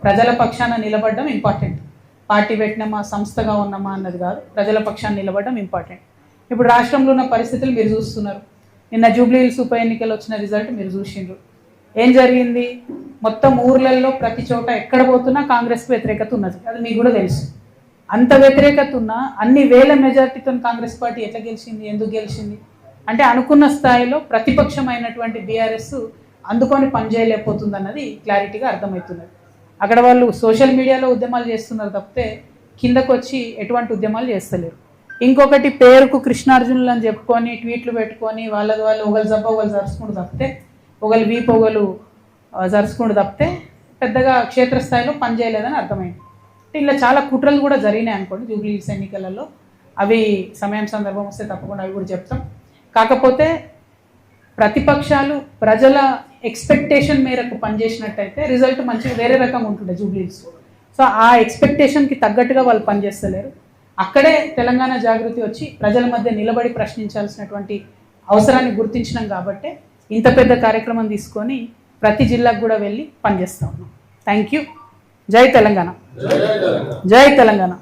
ప్రజల పక్షాన నిలబడడం ఇంపార్టెంట్. పార్టీ పెట్టినామా, సంస్థగా ఉన్నామా అన్నది కాదు, ప్రజల పక్షాన నిలబడడం ఇంపార్టెంట్. ఇప్పుడు రాష్ట్రంలో ఉన్న పరిస్థితులు మీరు చూస్తున్నారు. నిన్న జూబ్లీహిల్స్ ఉప ఎన్నికలు వచ్చిన రిజల్ట్ మీరు చూసిండ్రు. ఏం జరిగింది? మొత్తం ఊర్లలో ప్రతి చోట ఎక్కడ పోతున్నా కాంగ్రెస్కి వ్యతిరేకత ఉన్నది. అది మీకు కూడా తెలుసు. అంత వ్యతిరేకత ఉన్నా అన్ని వేల మెజార్టీతో కాంగ్రెస్ పార్టీ ఎట్లా గెలిచింది, ఎందుకు గెలిచింది అంటే అనుకున్న స్థాయిలో ప్రతిపక్షమైనటువంటి బీఆర్ఎస్ అందుకొని పనిచేయలేకపోతుంది అన్నది క్లారిటీగా అర్థమవుతున్నది. అక్కడ వాళ్ళు సోషల్ మీడియాలో ఉద్యమాలు చేస్తున్నారు తప్పితే కిందకు వచ్చి ఎటువంటి ఉద్యమాలు చేస్తలేరు. ఇంకొకటి పేరుకు కృష్ణార్జునులు అని చెప్పుకొని ట్వీట్లు పెట్టుకొని వాళ్ళది వాళ్ళు ఒకళ్ళు జబ్బ ఒకళ్ళు జరుచుకుంటూ తప్పితే, ఒకళ్ళు వీపు ఒకళ్ళు జరుచుకుంటూ తప్పితే పెద్దగా క్షేత్రస్థాయిలో పనిచేయలేదని అర్థమైంది. ఇలా చాలా కుట్రలు కూడా జరిగినాయి అనుకోండి జూబ్లీహిల్స్ ఎన్నికలలో. అవి సమయం సందర్భం వస్తే తప్పకుండా అవి కూడా చెప్తాం. కాకపోతే ప్రతిపక్షాలు ప్రజల ఎక్స్పెక్టేషన్ మేరకు పనిచేసినట్టయితే రిజల్ట్ మంచిగా వేరే రకంగా ఉంటుండే జూబ్లీహిల్స్. సో ఆ ఎక్స్పెక్టేషన్కి తగ్గట్టుగా వాళ్ళు పనిచేస్తలేరు. అక్కడే తెలంగాణ జాగృతి వచ్చి ప్రజల మధ్య నిలబడి ప్రశ్నించాల్సినటువంటి అవసరాన్ని గుర్తించినాం కాబట్టి ఇంత పెద్ద కార్యక్రమం తీసుకొని ప్రతి జిల్లాకు కూడా వెళ్ళి పనిచేస్తా ఉన్నాం. Thank you. జై తెలంగాణ. జై తెలంగాణ.